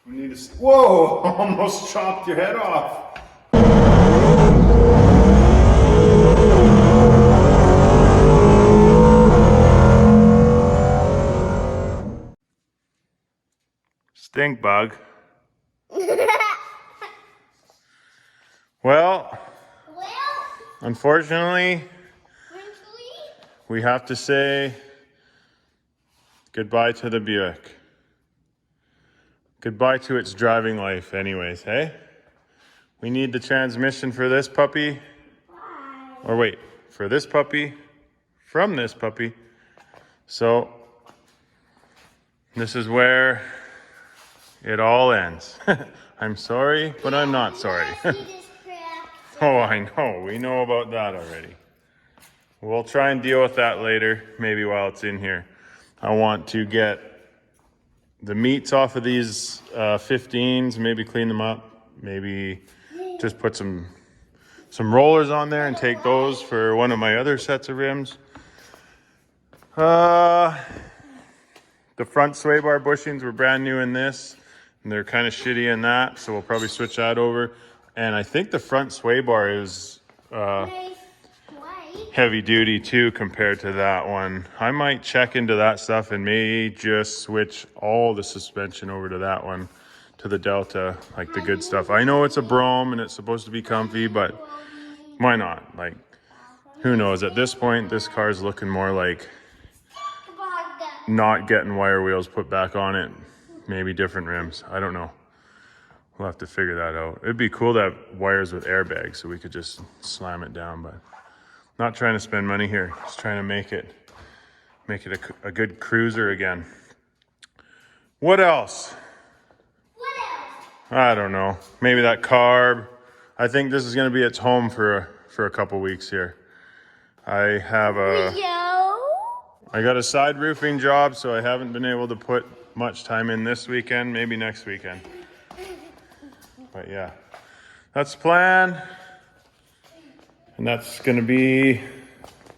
We need to. Whoa! Almost chopped your head off. Stink bug. Well, unfortunately, we have to say goodbye to the Buick. Goodbye to its driving life anyways, hey? We need the transmission for this puppy. Or wait, for this puppy, from this puppy. So, this is where it all ends. I'm sorry, but I'm not sorry. Oh, I know. We know about that already. We'll try and deal with that later, maybe while it's in here. I want to get the meats off of these 15s, maybe clean them up, maybe just put some rollers on there and take those for one of my other sets of rims. The front sway bar bushings were brand new in this, and they're kind of shitty in that, so we'll probably switch that over. And I think the front sway bar is heavy duty too compared to that one. I might check into that stuff and may just switch all the suspension over to that one, to the Delta, like the good stuff. I know it's a Brougham and it's supposed to be comfy, but why not? Like, who knows? At this point, this car's looking more like not getting wire wheels put back on it. Maybe different rims. I don't know. We'll have to figure that out. It'd be cool to have wires with airbags so we could just slam it down, but not trying to spend money here. Just trying to make it a good cruiser again. What else? I don't know. Maybe that carb. I think this is going to be its home for a couple weeks here. I got a side roofing job, so I haven't been able to put much time in this weekend. Maybe next weekend. But yeah, that's the plan. And that's going to be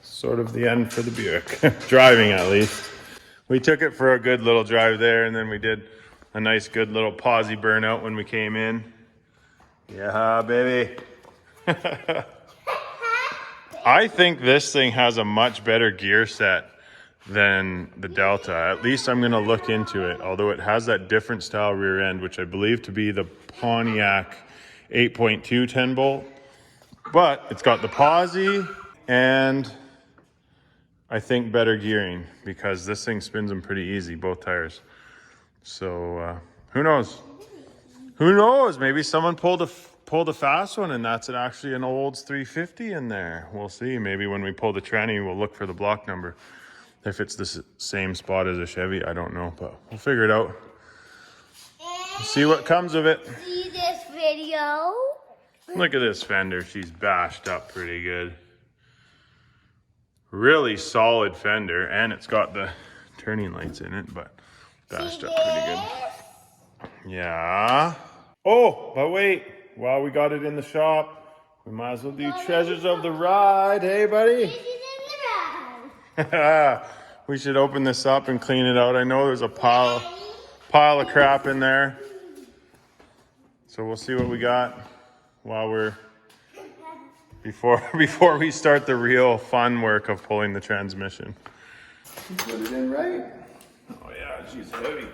sort of the end for the Buick. Driving, at least. We took it for a good little drive there, and then we did a nice, good little posi burnout when we came in. Yeah, baby. I think this thing has a much better gear set than the Delta. At least I'm going to look into it, although it has that different style rear end, which I believe to be the Pontiac 8.2 10 bolt. But it's got the posi and I think better gearing, because this thing spins them pretty easy, both tires. So who knows? Who knows? Maybe someone pulled a fast one and that's actually an Olds 350 in there. We'll see. Maybe when we pull the tranny, we'll look for the block number. If it's the same spot as a Chevy, I don't know, but we'll figure it out. We'll see what comes of it. See this video? Look at this fender. She's bashed up pretty good. Really solid fender, and it's got the turning lights in it, but bashed up pretty good. Yeah. Oh, but wait. While we got it in the shop, we might as well do treasures of the ride. Hey, buddy. We should open this up and clean it out. I know there's a pile of crap in there. So we'll see what we got while we're before we start the real fun work of pulling the transmission. You put it in right? Oh yeah, she's heavy.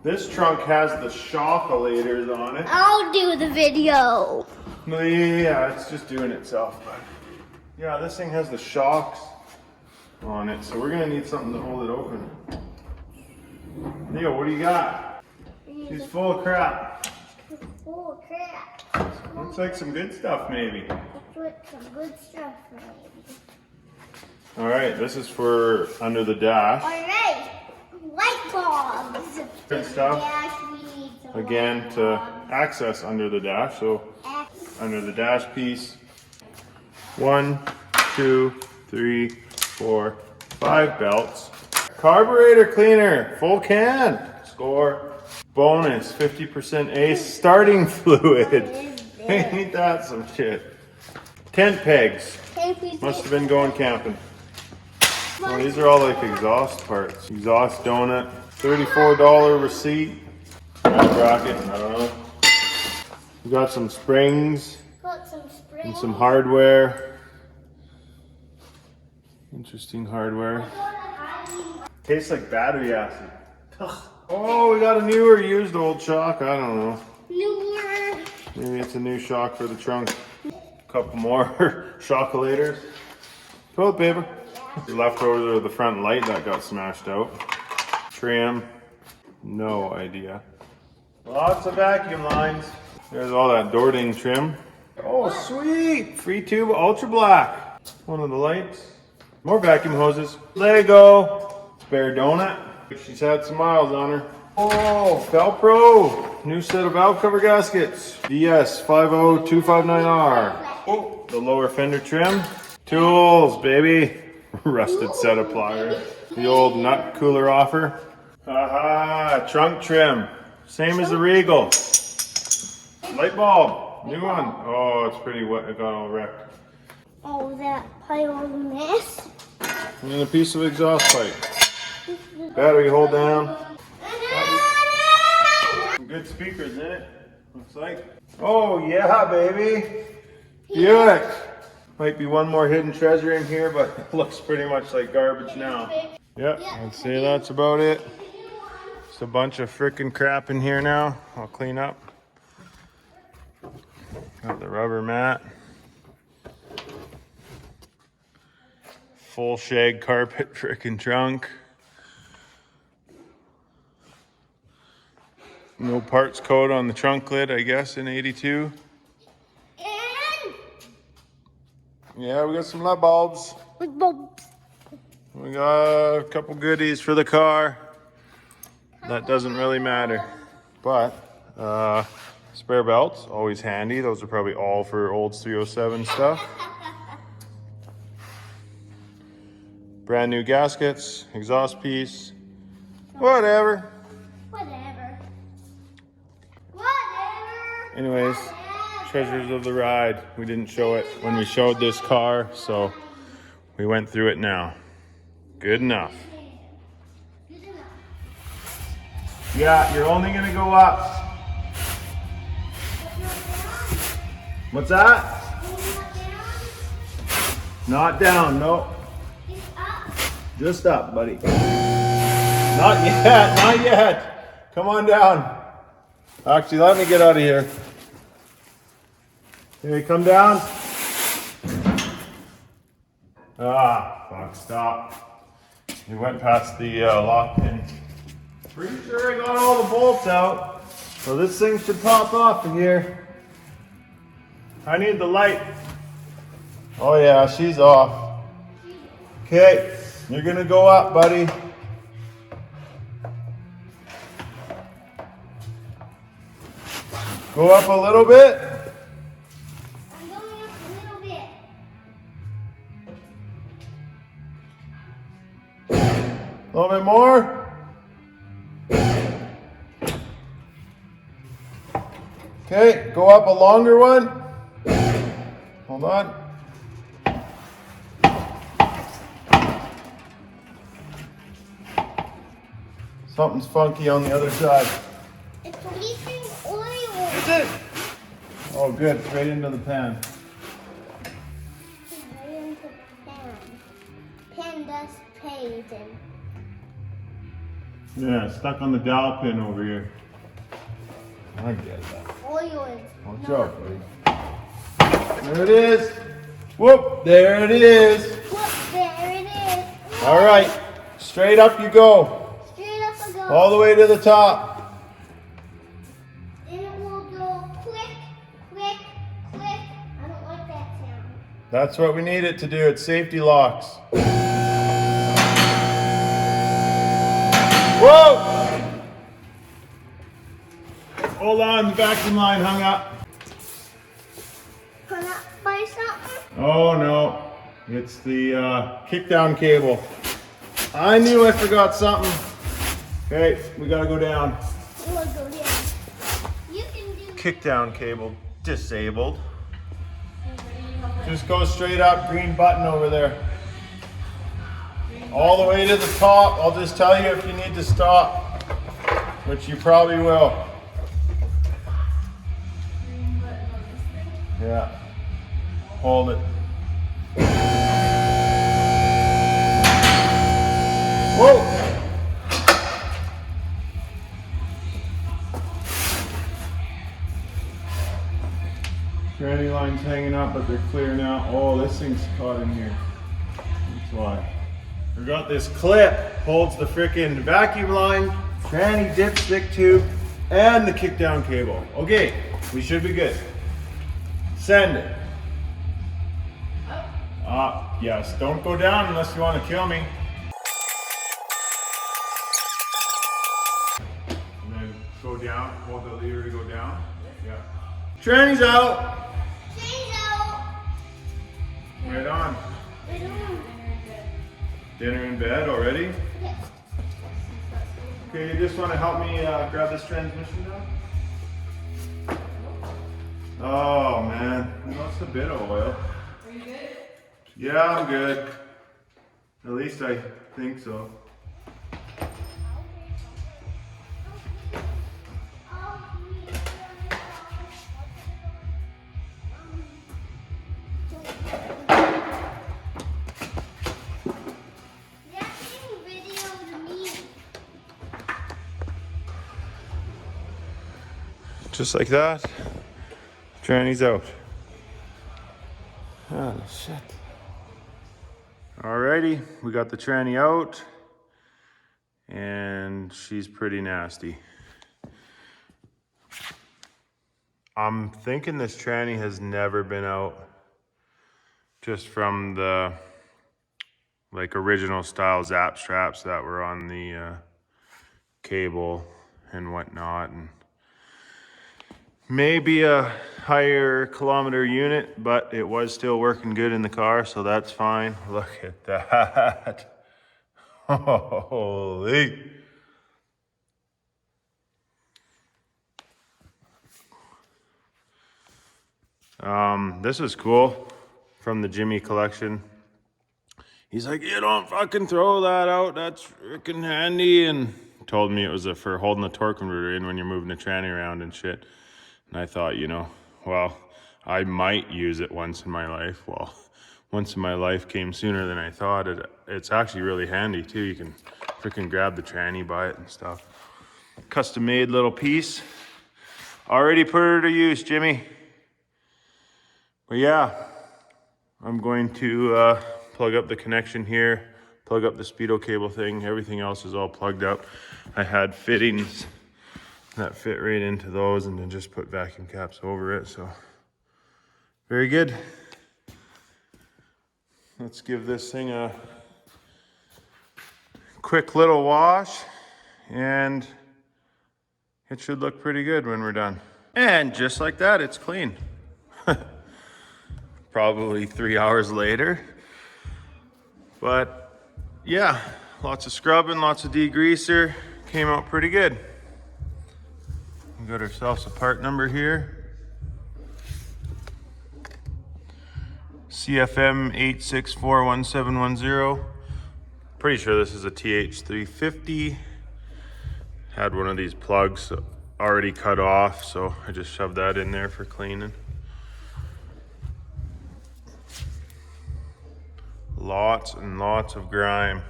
This trunk has the shockulators on it. I'll do the video. Yeah, it's just doing itself, but yeah, this thing has the shocks on it, so we're gonna need something to hold it open. Leo, what do you got? She's full of crap. Full of crap. Looks like some good stuff, maybe. Some good stuff, maybe. All right, this is for under the dash. All right, light bulbs. Good stuff. Again, to access under the dash. So under the dash piece, 1, 2, 3, 4, 5 belts. Carburetor cleaner, full can. Score. Bonus, 50% Ace starting fluid. Ain't that some shit? Tent pegs. Must have been going camping. Oh, these are all like exhaust parts. Exhaust donut. $34 receipt. Rat bracket, I don't know. We got some springs Got some springs. and some hardware. Interesting hardware. Tastes like battery acid. Ugh. Oh, we got a newer used old shock. I don't know. Newer. Maybe it's a new shock for the trunk. A couple more shockulators. Toilet paper. The leftovers of the front light that got smashed out. Trim. No idea. Lots of vacuum lines. There's all that door ding trim. Oh, sweet! Free tube ultra black. One of the lights. More vacuum hoses. Lego. Spare donut. She's had some miles on her. Oh, Velcro. New set of valve cover gaskets. DS 50259R. Oh, the lower fender trim. Tools, baby. Rusted set of pliers. The old nut cooler offer. Aha, trunk trim. Same as the Regal. Light bulb, new one. Oh, it's pretty wet, it got all wrecked. Oh, that pile of mess. And then a piece of exhaust pipe. Battery hold down. Some good speakers in it, looks like. Oh yeah, baby. Buick. Might be one more hidden treasure in here, but it looks pretty much like garbage now. Yep, I'd say that's about it. Just a bunch of frickin' crap in here now. I'll clean up. Got the rubber mat. Full shag carpet frickin' trunk. No parts code on the trunk lid, I guess, in 82. And Yeah, we got some light bulbs. with bulbs. We got a couple goodies for the car. That doesn't really matter. But, spare belts, always handy. Those are probably all for old 307 stuff. Brand new gaskets, exhaust piece, whatever. Whatever. Anyways, treasures of the ride. We didn't show it when we showed this car, so we went through it now. Good enough. Good enough. Yeah, you're only gonna go up. What's that? Not down, no. It's up. Just up, buddy. Not yet, not yet. Come on down. Actually, let me get out of here. Here, come down. Ah, fuck, stop. You went past the lock pin. Pretty sure I got all the bolts out. So this thing should pop off of here. I need the light. Oh yeah, she's off. Okay, you're gonna go up, buddy. Go up a little bit. I'm going up a little bit. A little bit more. Okay, go up a longer one. Hold on. Something's funky on the other side. It's leaking oil. Is it? Oh, good. Straight into the pan. Right into the pan. Pan does painting. Yeah, stuck on the dowel pin over here. I get that. Oil is Watch not. out, buddy. There it is. Whoop, there it is. Whoop, there it is. All right, straight up you go. Straight up I go. All the way to the top. Then it will go click, click, click. I don't like that sound. That's what we need it to do. It's safety locks. Whoa! Hold on, the vacuum line hung up. Put up by something. Oh no, it's the kickdown cable. I knew I forgot something. Okay, we gotta go down. We'll go down. You can do. Kickdown cable disabled. Just go straight up, green button over there. All the way to the top. I'll just tell you if you need to stop, which you probably will. Hold it. Whoa! Tranny line's hanging up, but they're clear now. Oh, this thing's caught in here. That's why. We got this clip, holds the frickin' vacuum line, tranny dipstick tube, and the kickdown cable. Okay, we should be good. Send it. Yes, don't go down unless you want to kill me. And then go down, hold the lever to go down. Yeah. Tranny's out. Right on. Dinner in bed already? Yes. Okay, you just want to help me grab this transmission down? Oh man, we lost a bit of oil. Are you good? Yeah, I'm good. At least I think so. Just like that, tranny's out. Oh shit. Alrighty, we got the tranny out, and she's pretty nasty. I'm thinking this tranny has never been out, just from the like original style zap straps that were on the cable and whatnot, and maybe a higher kilometer unit, but it was still working good in the car, so that's fine. Look at that. Holy. This is cool from the Jimmy collection. He's like, you don't fucking throw that out, that's freaking handy, and told me it was for holding the torque converter in when you're moving the tranny around and shit. And I thought, you know, well, I might use it once in my life. Well, once in my life came sooner than I thought. It's actually really handy too. You can freaking grab the tranny by it and stuff. Custom made little piece. Already put her to use, Jimmy. But yeah, I'm going to plug up the connection here, plug up the speedo cable thing. Everything else is all plugged up. I had fittings that fit right into those, and then just put vacuum caps over it, so very good. Let's give this thing a quick little wash, and it should look pretty good when we're done. And just like that, it's clean. Probably 3 hours later, but yeah, lots of scrubbing, lots of degreaser, came out pretty good. We got ourselves a part number here. CFM 8641710. Pretty sure this is a TH350. Had one of these plugs already cut off, so I just shoved that in there for cleaning. Lots and lots of grime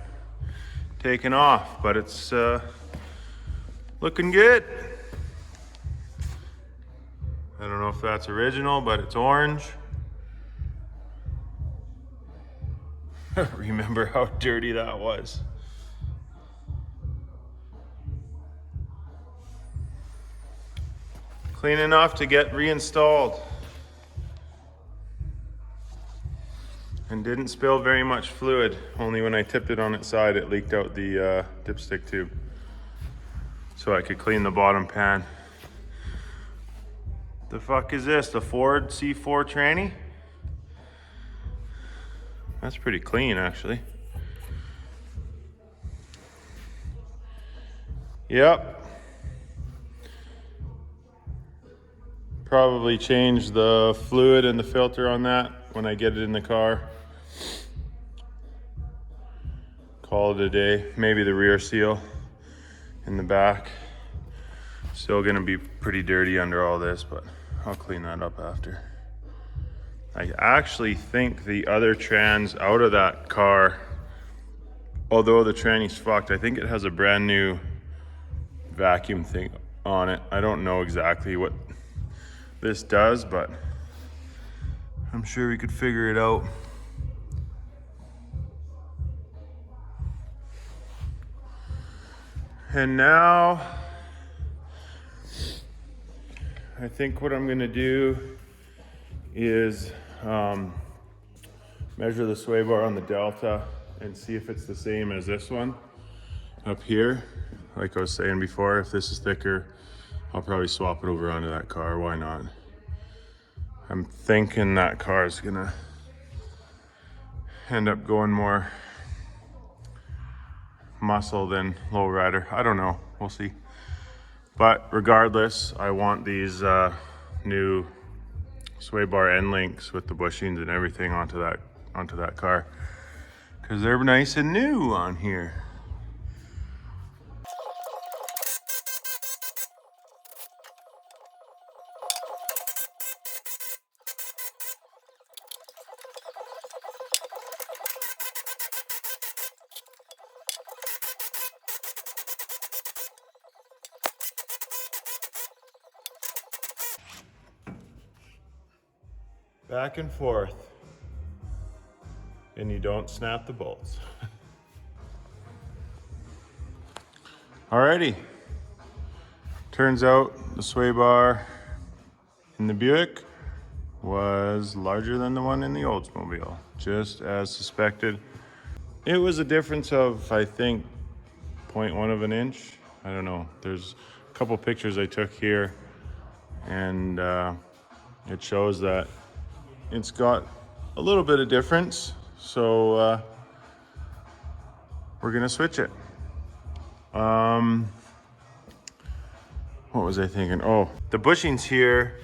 taken off, but it's looking good. I don't know if that's original, but it's orange. Remember how dirty that was. Clean enough to get reinstalled. And didn't spill very much fluid. Only when I tipped it on its side, it leaked out the dipstick tube. So I could clean the bottom pan. The fuck is this? The Ford C4 tranny? That's pretty clean, actually. Yep. Probably change the fluid and the filter on that when I get it in the car. Call it a day. Maybe the rear seal in the back. Still gonna be pretty dirty under all this, but I'll clean that up after. I actually think the other trans out of that car, although the tranny's fucked, I think it has a brand new vacuum thing on it. I don't know exactly what this does, but I'm sure we could figure it out. And now I think what I'm gonna do is measure the sway bar on the Delta and see if it's the same as this one up here. Like I was saying before, if this is thicker, I'll probably swap it over onto that car. Why not? I'm thinking that car is gonna end up going more muscle than lowrider. I don't know, we'll see. But regardless, I want these new sway bar end links with the bushings and everything onto that car, because they're nice and new on here. Back and forth, and you don't snap the bolts. Alrighty, turns out the sway bar in the Buick was larger than the one in the Oldsmobile, just as suspected. It was a difference of, I think, 0.1 of an inch. I don't know. There's a couple pictures I took here, and it shows that it's got a little bit of difference. So we're gonna switch it. What was I thinking? Oh, the bushings here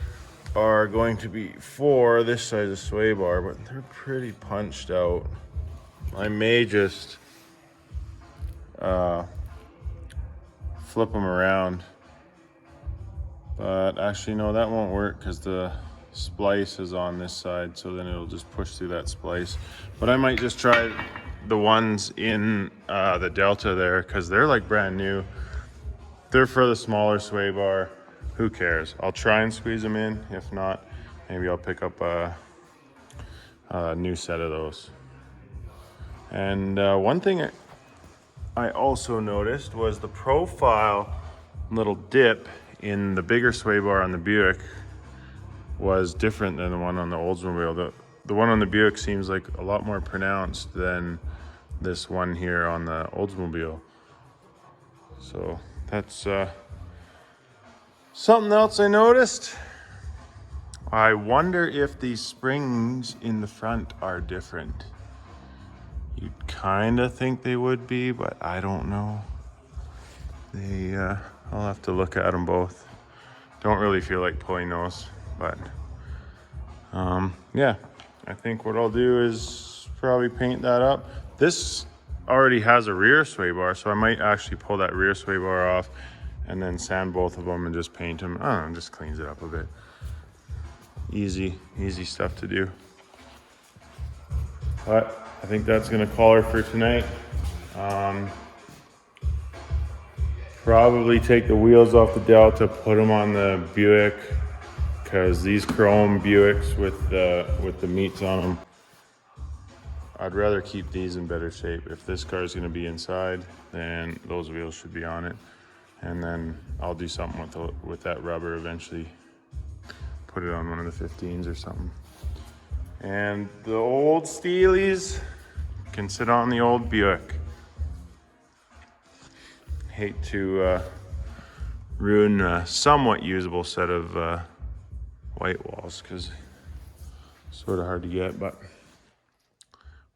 are going to be for this size of sway bar, but they're pretty punched out. I may just flip them around, but actually no, that won't work because the splice is on this side, so then it'll just push through that splice. But I might just try the ones in the Delta there, because they're like brand new. They're for the smaller sway bar. Who cares? I'll try and squeeze them in. If not, maybe I'll pick up a new set of those. And one thing I also noticed was the profile little dip in the bigger sway bar on the Buick was different than the one on the Oldsmobile. The one on the Buick seems like a lot more pronounced than this one here on the Oldsmobile. So that's something else I noticed. I wonder if these springs in the front are different. You'd kind of think they would be, but I don't know. I'll have to look at them both. Don't really feel like pulling those, but yeah, I think what I'll do is probably paint that up. This already has a rear sway bar, so I might actually pull that rear sway bar off and then sand both of them and just paint them. I don't know, just cleans it up a bit. Easy stuff to do. But I think that's gonna call her for tonight. Probably take the wheels off the Delta, put them on the Buick, because these chrome Buicks with the meats on them, I'd rather keep these in better shape. If this car is going to be inside, then those wheels should be on it, and then I'll do something with that rubber eventually. Put it on one of the 15s or something. And the old Steelies can sit on the old Buick. Hate to ruin a somewhat usable set of white walls, because it's sort of hard to get, but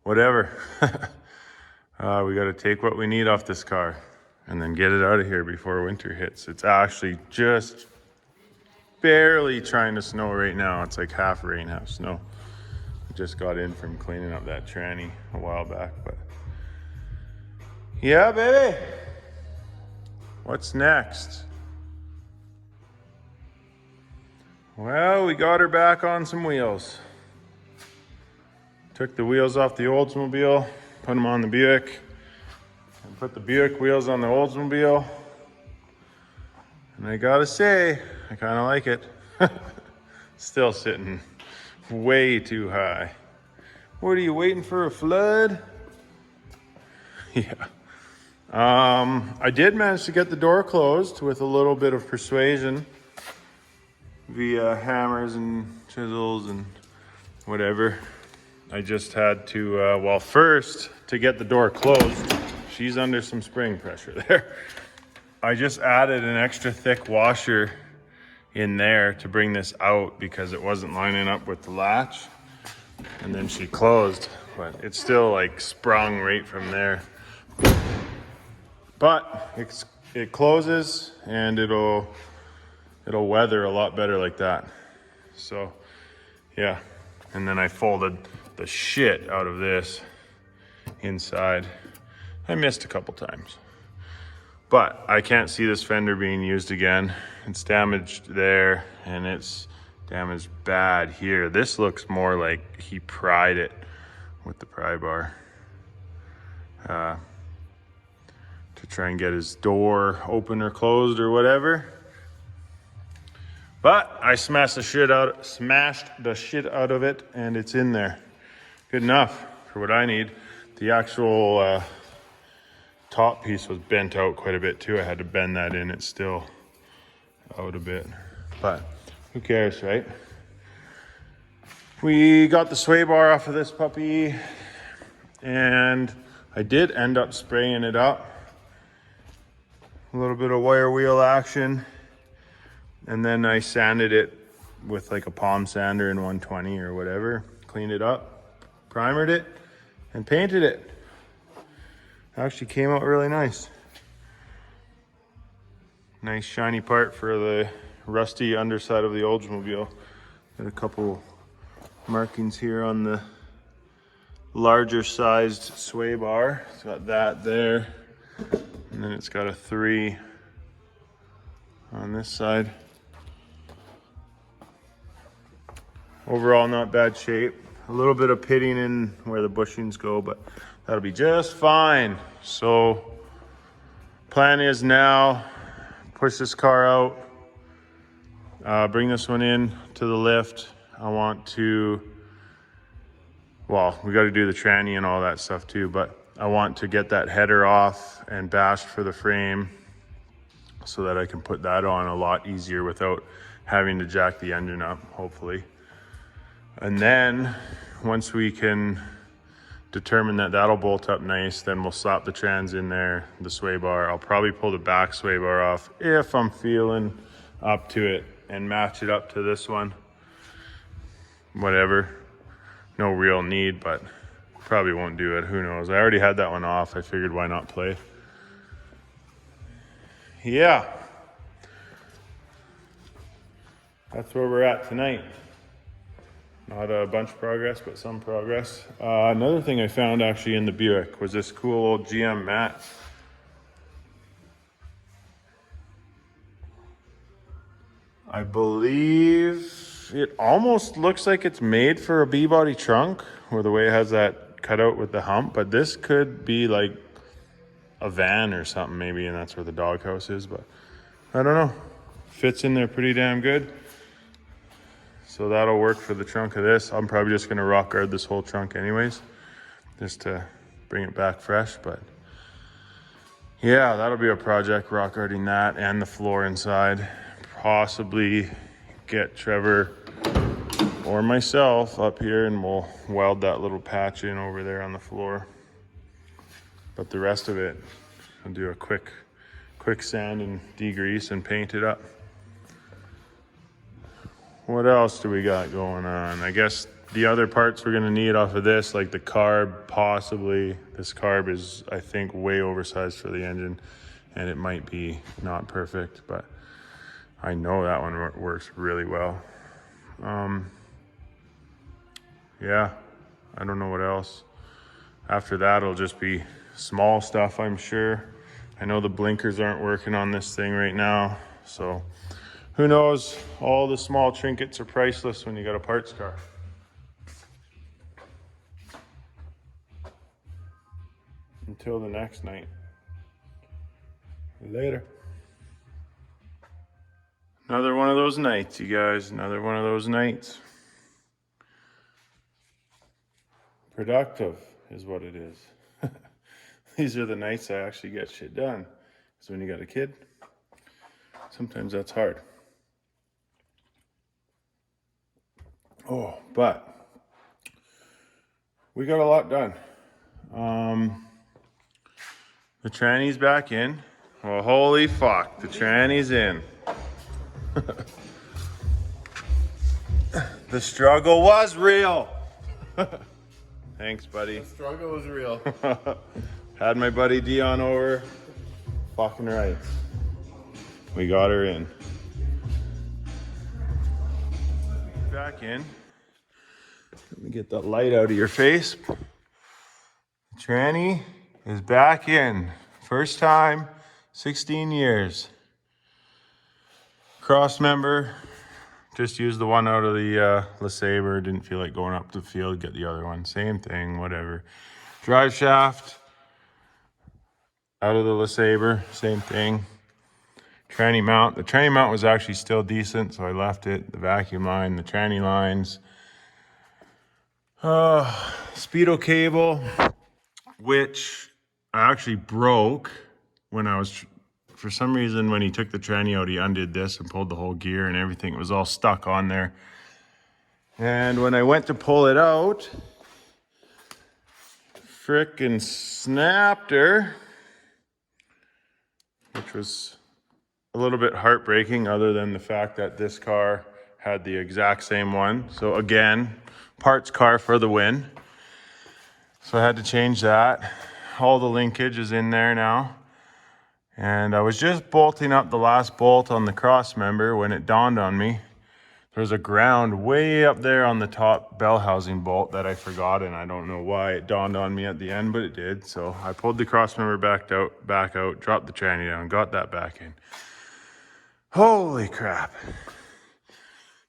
whatever. We got to take what we need off this car and then get it out of here before winter hits. It's actually just barely trying to snow right now. It's like half rain, half snow. Just got in from cleaning up that tranny a while back, but yeah, baby. What's next? Well, we got her back on some wheels. Took the wheels off the Oldsmobile, put them on the Buick, and put the Buick wheels on the Oldsmobile. And I gotta say, I kind of like it. Still sitting way too high. What are you waiting for, a flood? Yeah. I did manage to get the door closed with a little bit of persuasion via hammers and chisels and whatever. I just had to, well, first, to get the door closed, she's under some spring pressure there. I just added an extra thick washer in there to bring this out because it wasn't lining up with the latch. And then she closed, but it's still like sprung right from there. But it closes and it'll weather a lot better like that. So yeah, and then I folded the shit out of this inside. I missed a couple times, but I can't see this fender being used again. It's damaged there and it's damaged bad here. This looks more like he pried it with the pry bar to try and get his door open or closed or whatever. But I smashed the shit out of it and it's in there. Good enough for what I need. The actual top piece was bent out quite a bit too. I had to bend that in. It's still out a bit, but who cares, right? We got the sway bar off of this puppy and I did end up spraying it up. A little bit of wire wheel action. And then I sanded it with like a palm sander in 120 or whatever. Cleaned it up, primered it, and painted it. Actually came out really nice. Nice shiny part for the rusty underside of the Oldsmobile. Got a couple markings here on the larger sized sway bar. It's got that there. And then it's got a 3 on this side. Overall, not bad shape. A little bit of pitting in where the bushings go, but that'll be just fine. So, plan is now, push this car out, bring this one in to the lift. I want to, well, we got to do the tranny and all that stuff too, but I want to get that header off and bashed for the frame so that I can put that on a lot easier without having to jack the engine up, hopefully. And then once we can determine that that'll bolt up nice, then we'll slap the trans in there, the sway bar. I'll probably pull the back sway bar off if I'm feeling up to it and match it up to this one. Whatever, no real need, but probably won't do it, who knows. I already had that one off. I figured why not play. Yeah, that's where we're at tonight. Not a bunch of progress, but some progress. Another thing I found actually in the Buick was this cool old GM mat. I believe it almost looks like it's made for a B-body trunk, or the way it has that cutout with the hump, but this could be like a van or something maybe, and that's where the doghouse is, but I don't know. Fits in there pretty damn good. So that'll work for the trunk of this. I'm probably just gonna rock guard this whole trunk anyways, just to bring it back fresh, but yeah, that'll be a project, rock guarding that and the floor inside. Possibly get Trevor or myself up here and we'll weld that little patch in over there on the floor. But the rest of it, I'll do a quick sand and degrease and paint it up. What else do we got going on? I guess the other parts we're gonna need off of this, like the carb, possibly. This carb is, I think, way oversized for the engine, and it might be not perfect, but I know that one works really well. Yeah, I don't know what else. After that, it'll just be small stuff, I'm sure. I know the blinkers aren't working on this thing right now, so who knows? All the small trinkets are priceless when you got a parts car. until the next night. Later. Another one of those nights, you guys. Another one of those nights. Productive is what it is. These are the nights I actually get shit done. Because when you got a kid, sometimes that's hard. Oh, but we got a lot done. The tranny's back in. Well, holy fuck, the tranny's in. The struggle was real. Thanks, buddy. The struggle was real. Had my buddy Dion over. Fucking right. We got her in. Back in. Let me get that light out of your face. Tranny is back in. First time, 16 years. Cross member. Just used the one out of the LeSabre. Didn't feel like going up to the field, get the other one. Same thing, whatever. Drive shaft. Out of the LeSabre, same thing. Tranny mount. The tranny mount was actually still decent, so I left it. The vacuum line, the tranny lines. Speedo cable, which I actually broke when I was, for some reason, when he took the tranny out, he undid this and pulled the whole gear and everything. It was all stuck on there. And when I went to pull it out, frickin' snapped her, which was a little bit heartbreaking, other than the fact that this car had the exact same one. So again, parts car for the win. So I had to change that. All the linkage is in there now. And I was just bolting up the last bolt on the cross member when it dawned on me. There's a ground way up there on the top bell housing bolt that I forgot, and I don't know why it dawned on me at the end, but it did. So I pulled the cross member back out, dropped the tranny down, got that back in. Holy crap.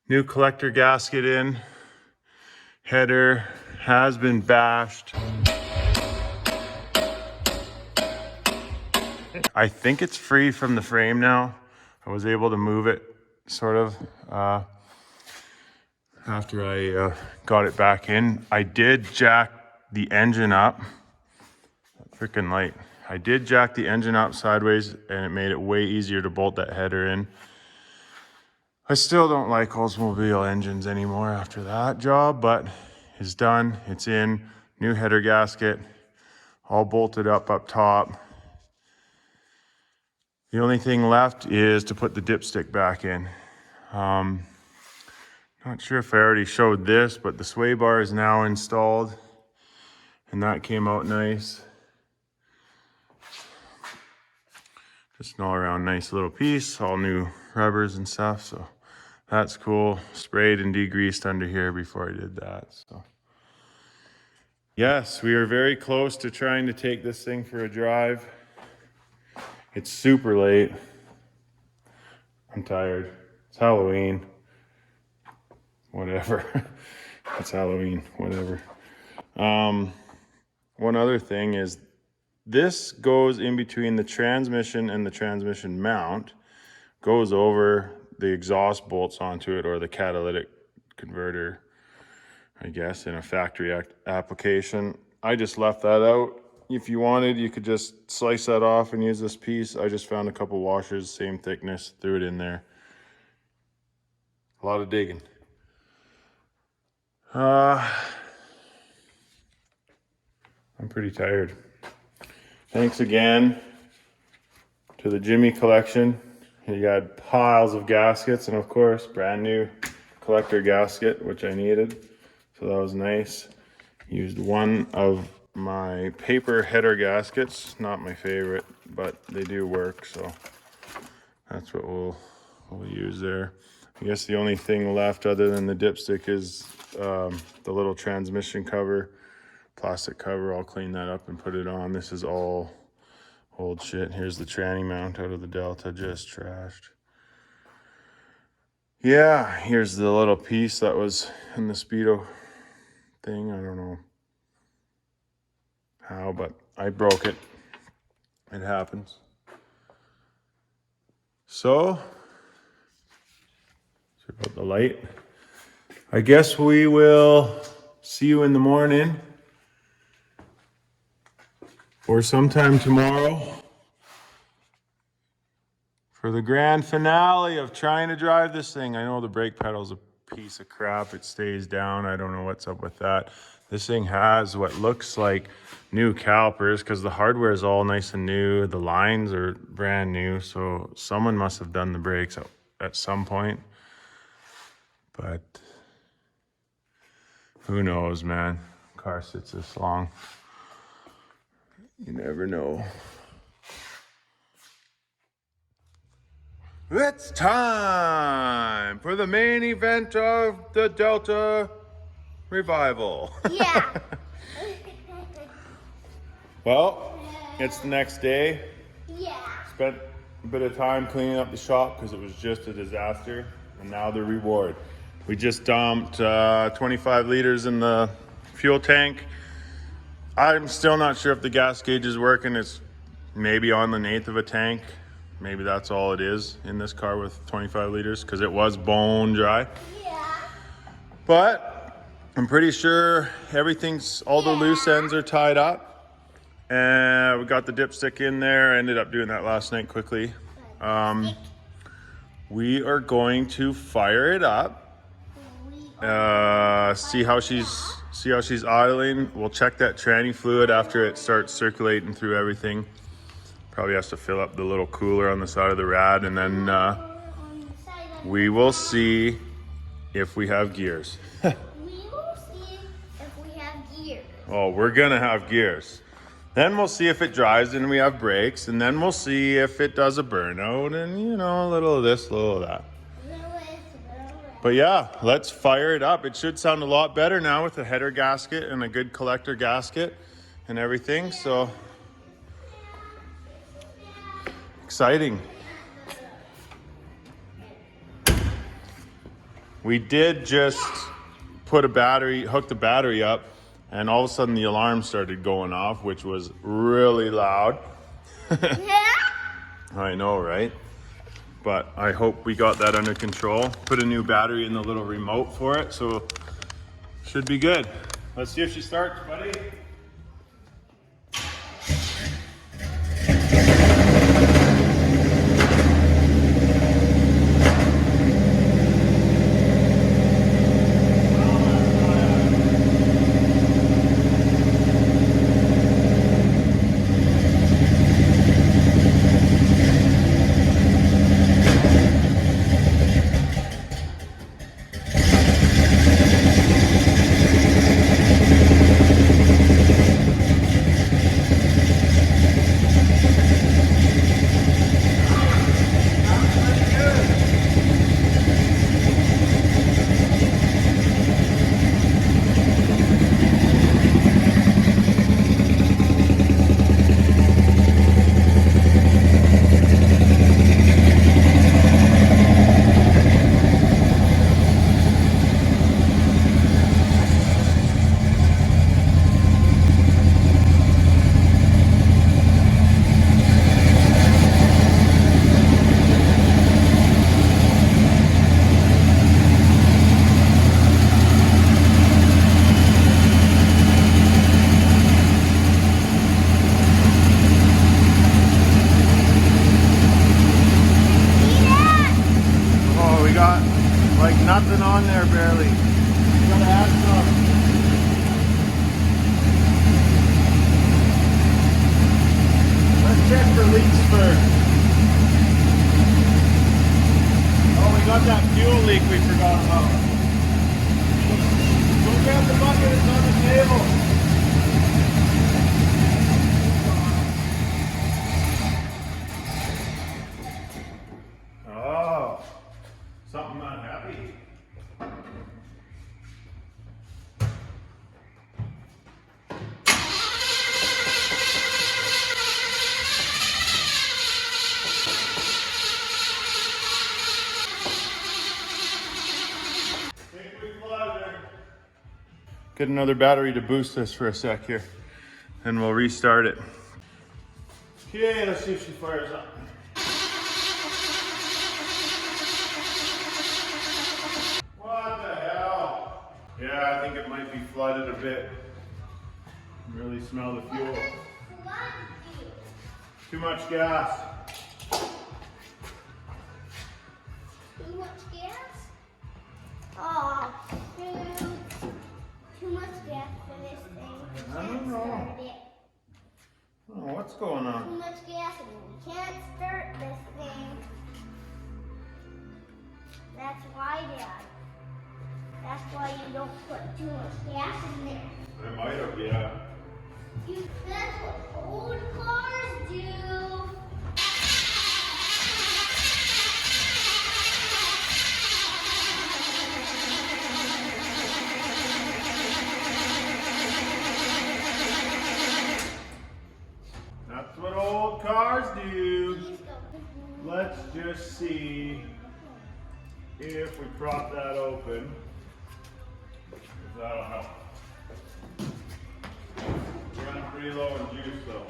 New collector gasket in. Header has been bashed. I think it's free from the frame now. I was able to move it sort of after I got it back in. I did jack the engine up. Freaking light. I did jack the engine up sideways, and it made it way easier to bolt that header in. I still don't like Oldsmobile engines anymore after that job, but it's done. It's in. New header gasket, all bolted up top. The only thing left is to put the dipstick back in. Not sure if I already showed this, but the sway bar is now installed, and that came out nice. Just an all around nice little piece, all new rubbers and stuff, so that's cool. Sprayed and degreased under here before I did that, so. Yes, we are very close to trying to take this thing for a drive. It's super late. I'm tired. It's Halloween. Whatever. It's Halloween, whatever. One other thing is this goes in between the transmission and the transmission mount, goes over the exhaust bolts onto it, or the catalytic converter, I guess, in a factory application. I just left that out. If you wanted, you could just slice that off and use this piece. I just found a couple washers, same thickness, threw it in there. A lot of digging. I'm pretty tired. Thanks again to the Jimmy collection. You got piles of gaskets, and of course, brand new collector gasket, which I needed. So that was nice. Used one of my paper header gaskets, not my favorite, but they do work, so that's what we'll use there. I guess the only thing left other than the dipstick is the little transmission cover, plastic cover. I'll clean that up and put it on. This is all old shit. Here's the tranny mount out of the Delta, just trashed. Yeah, here's the little piece that was in the Speedo thing. I don't know how, but I broke it. It happens. So, sorry about the light. I guess we will see you in the morning or sometime tomorrow for the grand finale of trying to drive this thing. I know the brake pedal's a piece of crap. It stays down. I don't know what's up with that. This thing has what looks like new calipers because the hardware is all nice and new. The lines are brand new. So someone must have done the brakes at some point. But who knows, man? Car sits this long. You never know. It's time for the main event of the Delta Revival. Yeah. Well, it's the next day. Yeah. Spent a bit of time cleaning up the shop because it was just a disaster. And now the reward. We just dumped 25 liters in the fuel tank. I'm still not sure if the gas gauge is working. It's maybe on the 1/8 of a tank. Maybe that's all it is in this car with 25 liters because it was bone dry. Yeah. But I'm pretty sure all the loose ends are tied up. And we got the dipstick in there. I ended up doing that last night quickly. We are going to fire it up. See how she's idling. We'll check that tranny fluid after it starts circulating through everything. Probably has to fill up the little cooler on the side of the rad, and then we will see if we have gears. We will see if we have gears. Oh, we're gonna have gears. Then we'll see if it drives and we have brakes, and then we'll see if it does a burnout, and a little of this, a little of that. But yeah, let's fire it up. It should sound a lot better now with a header gasket and a good collector gasket and everything. So exciting. We did just hook the battery up, and all of a sudden the alarm started going off, which was really loud. Yeah. I know, right? But I hope we got that under control. Put a new battery in the little remote for it, so should be good. Let's see if she starts, buddy. Nothing on there barely. You gotta add some. Let's check for leaks first. Oh, we got that fuel leak we forgot about. Go grab the bucket, it's on the table. Oh, something not happy. Get another battery to boost this for a sec here. and we'll restart it. Okay, let's see if she fires up. What the hell? Yeah, I think it might be flooded a bit. Really smell the fuel. Too much gas. Too much gas? Oh, shoot. Too much gas for this thing. I don't know. Start it. Oh, what's going on? Too much gas and we can't start this thing. That's why, Dad. That's why you don't put too much gas in there. I might have, yeah. That's what old cars do. That's what old cars do. Please go. Let's just see if we prop that open. If that'll help. We're running pretty low in juice though.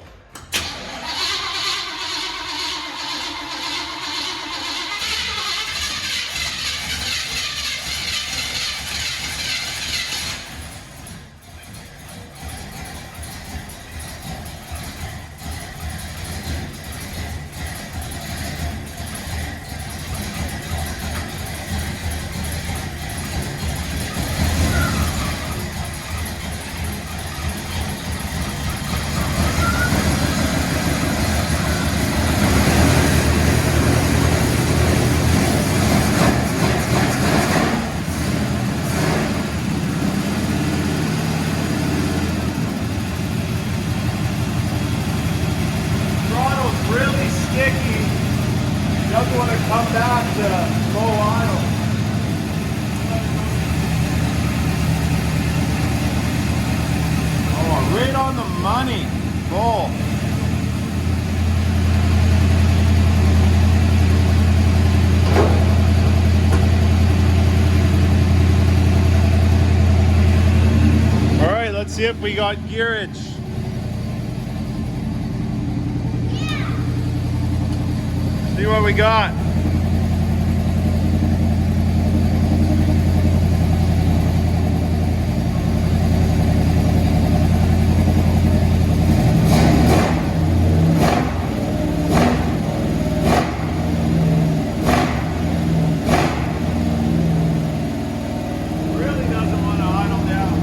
Doesn't want to come back to low idle. Oh, right on the money. Bull. All right, let's see if we got gearage. See what we got. Really doesn't want to idle down.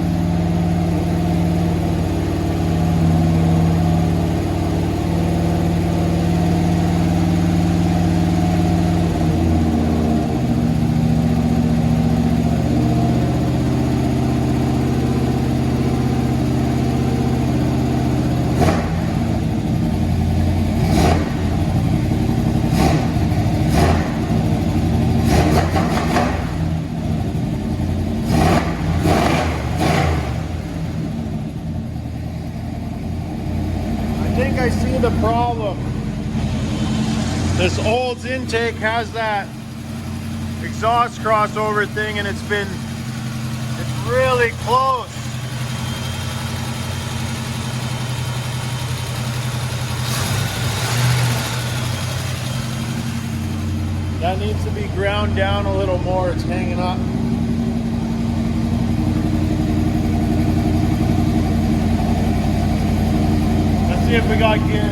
I think I see the problem. This Olds intake has that exhaust crossover thing and it's really close. That needs to be ground down a little more, it's hanging up. Let's see if we got gear.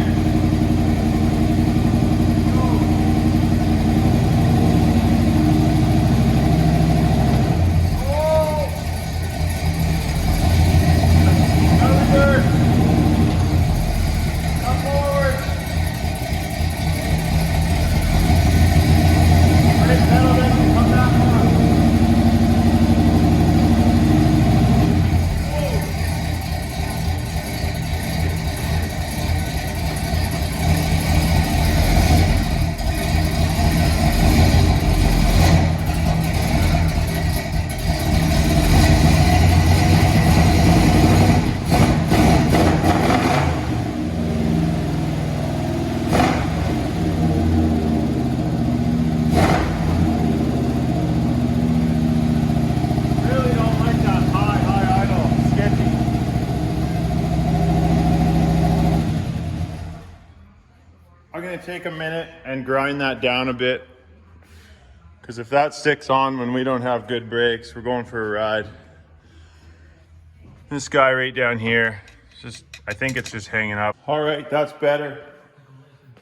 take a minute and grind that down a bit. Because if that sticks on when we don't have good brakes, we're going for a ride. This guy right down here, I think it's just hanging up. All right, that's better.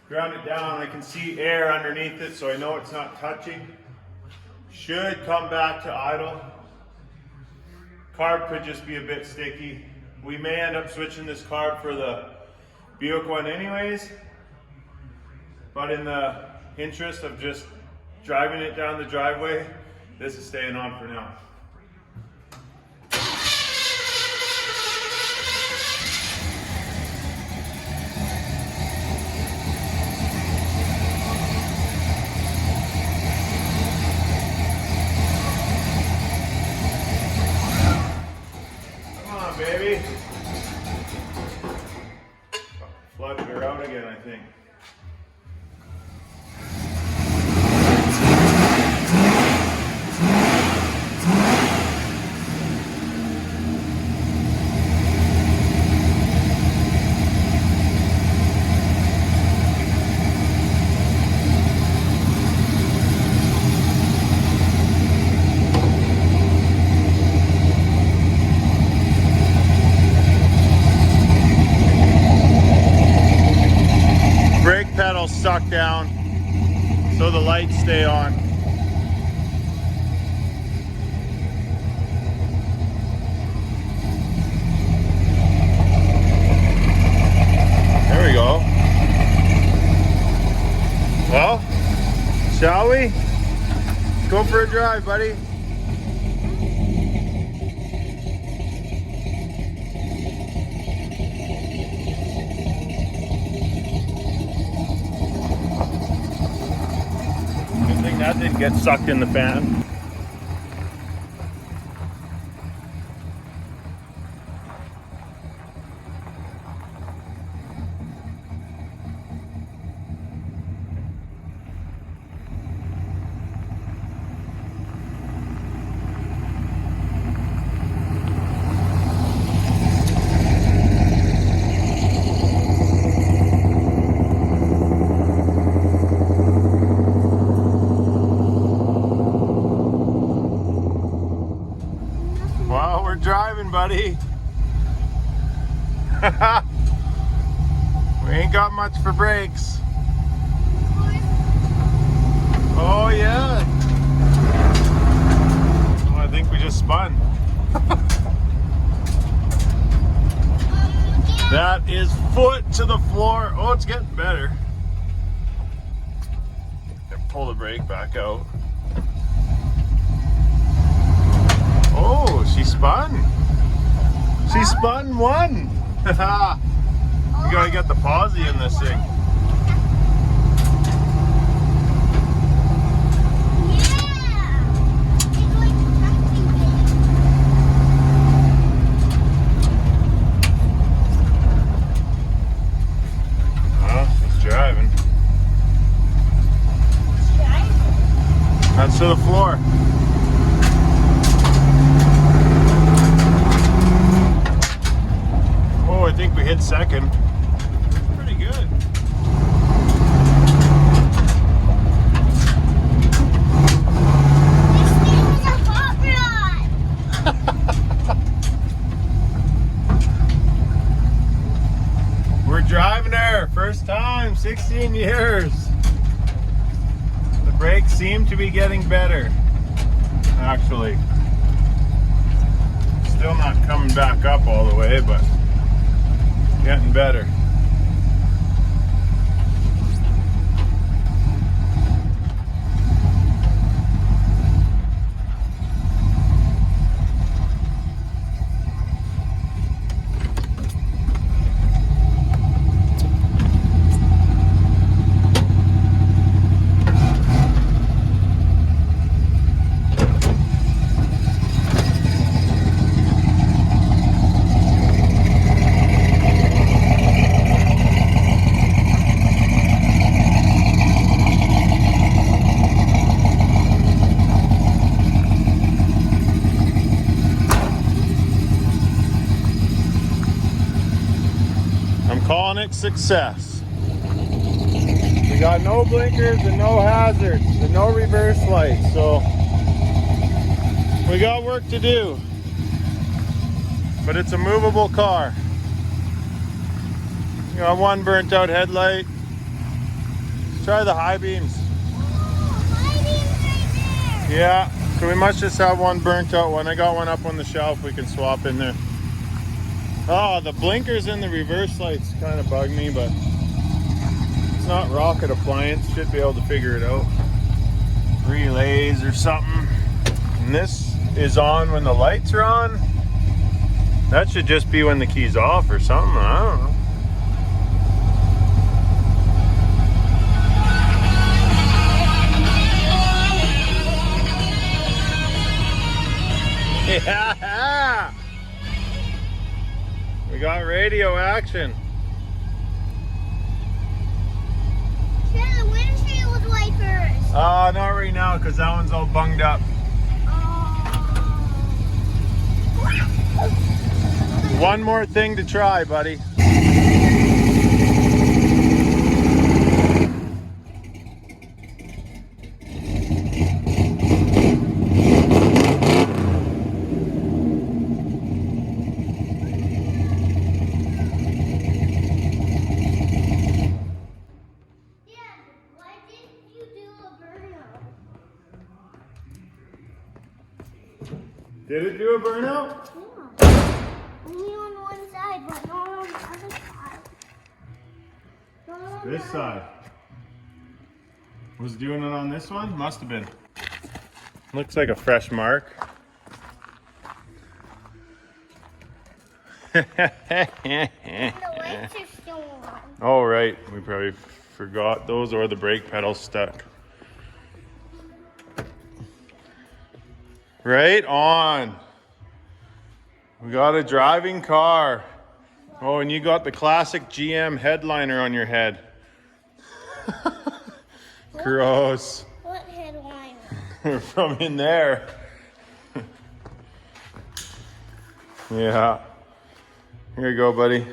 Ground it down, I can see air underneath it, so I know it's not touching. Should come back to idle. Carb could just be a bit sticky. We may end up switching this carb for the Buick one anyways, but in the interest of just driving it down the driveway, this is staying on for now. Come on, baby. Flooded her out again, I think. Pedal stuck down so the lights stay on. There we go. Well, shall we? Go for a drive, buddy. That didn't get sucked in the fan. Well, we're driving, buddy. We ain't got much for brakes. Oh yeah. Oh, I think we just spun. That is foot to the floor. Oh, it's getting better. Pull the brake back out. Oh, she spun. She spun one. You gotta get the posi in this thing. It's driving. That's to the floor. Oh, I think we hit second. Pretty good. This thing is a hot rod. We're driving her. First time, 16 years. The brakes seem to be getting better, actually. Still not coming back up all the way, but getting better. Calling it success. We got no blinkers and no hazards and no reverse lights, so we got work to do. But it's a movable car. You got one burnt out headlight. Let's try the high beams. Oh, high beams right there. Yeah, so we must just have one burnt out one. I got one up on the shelf we can swap in there. Oh, the blinkers and the reverse lights kind of bug me, but it's not rocket appliance. Should be able to figure it out. Relays or something. And this is on when the lights are on. That should just be when the key's off or something. I don't know. Yeah! We got radio action. Turn the windshield wipers. Not right now because that one's all bunged up. One more thing to try, buddy. Did it do a burnout? Yeah. Only on one side, but not on the other side. Not on This the side. Was doing it on this one? Must have been. Looks like a fresh mark. The lights are still on. Oh, right. We probably forgot those or the brake pedal stuck. Right on. We got a driving car. Oh, and you got the classic GM headliner on your head. Gross. What headliner? From in there. Yeah. Here you go, buddy.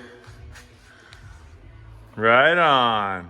Right on.